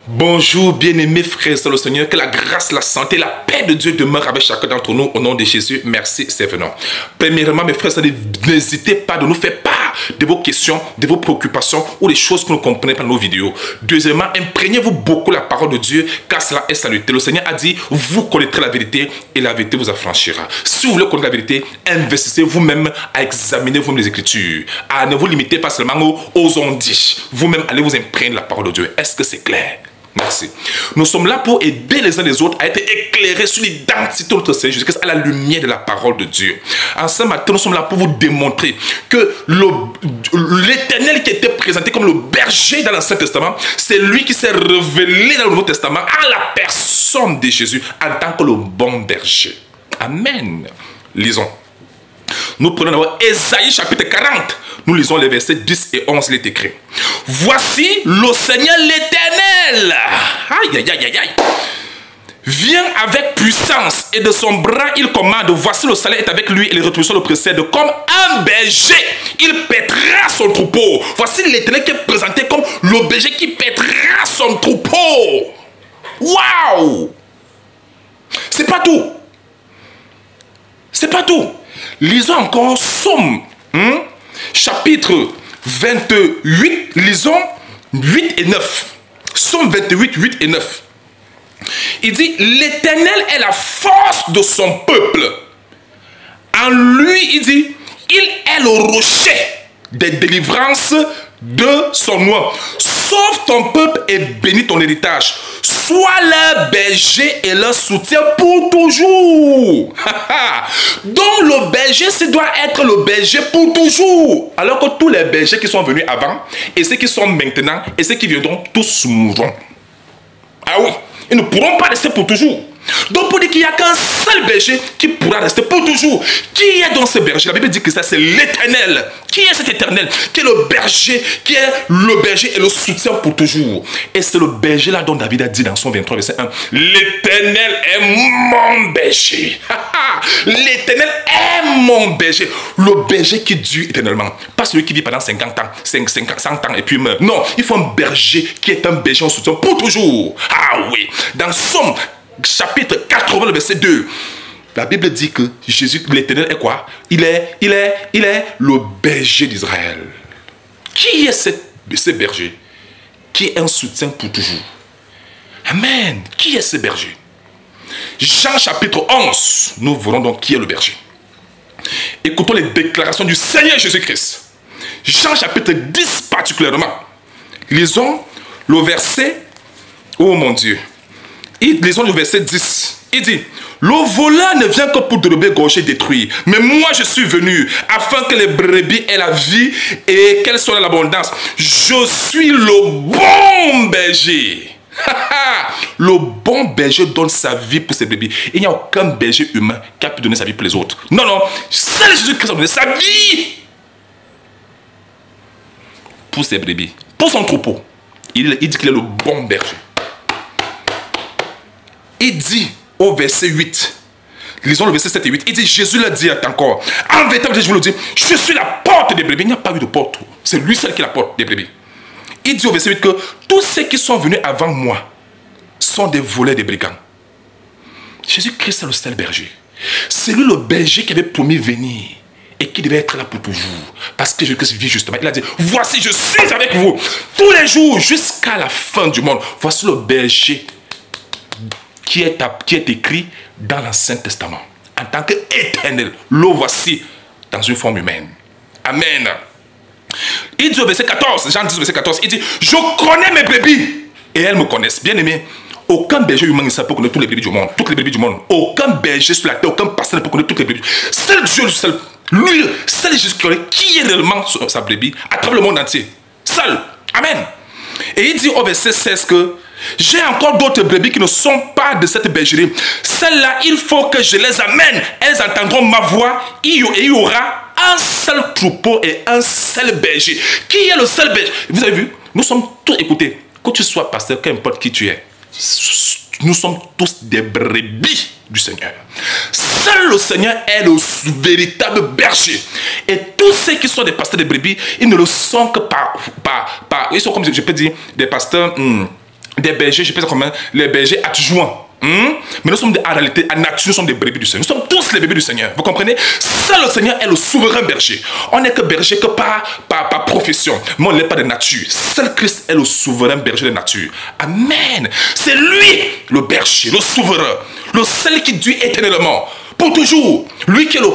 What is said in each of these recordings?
Bonjour bien-aimés frères et le Seigneur, que la grâce, la santé, la paix de Dieu demeure avec chacun d'entre nous au nom de Jésus. Merci, c'est venant. Premièrement, mes frères et sœurs, n'hésitez pas de nous faire part de vos questions, de vos préoccupations ou des choses que nous comprenez par nos vidéos. Deuxièmement, imprégnez-vous beaucoup la parole de Dieu car cela est salutaire. Le Seigneur a dit, vous connaîtrez la vérité et la vérité vous affranchira. Si vous voulez connaître la vérité, investissez vous-même à examiner vous-même les Écritures. Ne vous limitez pas seulement aux on-dit. Vous-même allez vous imprégner de la parole de Dieu. Est-ce que c'est clair? Merci. Nous sommes là pour aider les uns les autres à être éclairés sur l'identité de notre Seigneur Jésus-Christ à la lumière de la parole de Dieu. En ce matin, nous sommes là pour vous démontrer que l'Éternel qui était présenté comme le berger dans l'Ancien Testament, c'est lui qui s'est révélé dans le Nouveau Testament à la personne de Jésus en tant que le bon berger. Amen. Lisons. Nous prenons d'abord Ésaïe chapitre 40. Nous lisons les versets 10 et 11, il est écrit. Voici le Seigneur l'Éternel. Aïe, aïe, aïe, aïe. Vient avec puissance et de son bras il commande. Voici le salaire est avec lui et les rétributions le précèdent. Comme un berger, il paîtra son troupeau. Voici l'Éternel qui est présenté comme le berger qui paîtra son troupeau. Waouh! C'est pas tout. C'est pas tout. Lisons encore Somme. Chapitre 28, lisons 8 et 9. Somme 28, 8 et 9. Il dit, l'Éternel est la force de son peuple. En lui, il dit, il est le rocher des délivrances de son nom. Sauve ton peuple et bénis ton héritage. Sois leur berger et leur soutien pour toujours. Donc le berger, ce doit être le berger pour toujours. Alors que tous les bergers qui sont venus avant, et ceux qui sont maintenant, et ceux qui viendront, tous mourront. Ah oui, ils ne pourront pas rester pour toujours. Donc pour dire qu'il n'y a qu'un seul berger qui pourra rester pour toujours. Qui est dans ce berger? La Bible dit que ça c'est l'Éternel. Qui est cet Éternel? Qui est le berger? Qui est le berger et le soutien pour toujours? Et c'est le berger là dont David a dit dans son 23 verset 1. L'Éternel est mon berger. L'Éternel est mon berger. Le berger qui dure éternellement. Pas celui qui vit pendant 50 ans, 100 ans et puis meurt. Non, il faut un berger qui est un berger en soutien pour toujours. Ah oui. Dans Somme chapitre 80, le verset 2. La Bible dit que Jésus, l'Éternel est quoi? Il est le berger d'Israël. Qui est ce berger? Qui est un soutien pour toujours. Amen. Qui est ce berger? Jean chapitre 11. Nous verrons donc qui est le berger. Écoutons les déclarations du Seigneur Jésus-Christ. Jean chapitre 10 particulièrement. Lisons le verset. Oh mon Dieu. Lisons le verset 10. Il dit, le voleur ne vient que pour dérober, égorger, détruire. Mais moi je suis venu afin que les brebis aient la vie et qu'elles soient dans l'abondance. Je suis le bon berger. Le bon berger donne sa vie pour ses brebis. Il n'y a aucun berger humain qui a pu donner sa vie pour les autres. Non, non. Seul Jésus-Christ a donné sa vie pour ses brebis, pour son troupeau. Il dit qu'il est le bon berger. Il dit au verset 8, lisons le verset 7 et 8, il dit, Jésus l'a dit encore, en vérité, je vous le dis, je suis la porte des brebis. Il n'y a pas eu de porte, c'est lui seul qui est la porte des brebis. Il dit au verset 8 que tous ceux qui sont venus avant moi sont des voleurs, des brigands. Jésus-Christ est le seul berger. C'est lui le berger qui avait promis venir et qui devait être là pour toujours. Parce que Jésus-Christ vit justement. Il a dit, voici, je suis avec vous tous les jours jusqu'à la fin du monde. Voici le berger qui est écrit dans l'Ancien Testament. En tant qu'éternel, le voici dans une forme humaine. Amen. Il dit au verset 14, Jean 10 verset 14, il dit, je connais mes brebis et elles me connaissent. Bien aimé, aucun berger humain ne peut connaître toutes les brebis du monde. Toutes les brebis du monde. Aucun berger sur la terre, aucun pasteur ne peut connaître toutes les brebis. Seul Dieu, seul Jésus qui est réellement sa brebis à travers le monde entier. Seul. Amen. Et il dit au verset 16 que j'ai encore d'autres brebis qui ne sont pas de cette bergerie. Celles-là, il faut que je les amène. Elles entendront ma voix. Et il y aura un seul troupeau et un seul berger. Qui est le seul berger? Vous avez vu? Nous sommes tous, écoutez, que tu sois pasteur, qu'importe qui tu es, nous sommes tous des brebis du Seigneur. Seul le Seigneur est le véritable berger. Et tous ceux qui sont des pasteurs de brebis, ils ne le sont que par ils sont comme je peux dire des pasteurs des bergers, je pense comment, les bergers adjoints. Mais nous sommes en réalité, en nature, nous sommes des brebis du Seigneur. Nous sommes tous les bébés du Seigneur. Vous comprenez? Seul le Seigneur est le souverain berger. On n'est que berger que par profession. Mais on n'est pas de nature. Seul Christ est le souverain berger de nature. Amen. C'est lui le berger, le souverain. Le seul qui dure éternellement. Pour toujours. Lui qui est le...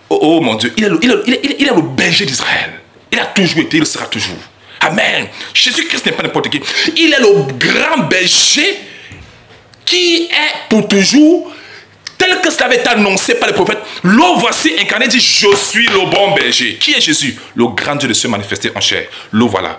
Oh mon Dieu. Il est le berger d'Israël. Il a toujours été, il le sera toujours. Amen. Jésus-Christ n'est pas n'importe qui. Il est le grand berger qui est pour toujours, tel que cela avait été annoncé par les prophètes. Le voici incarné, dit, je suis le bon berger. Qui est Jésus? Le grand Dieu de se manifester en chair. Le voilà.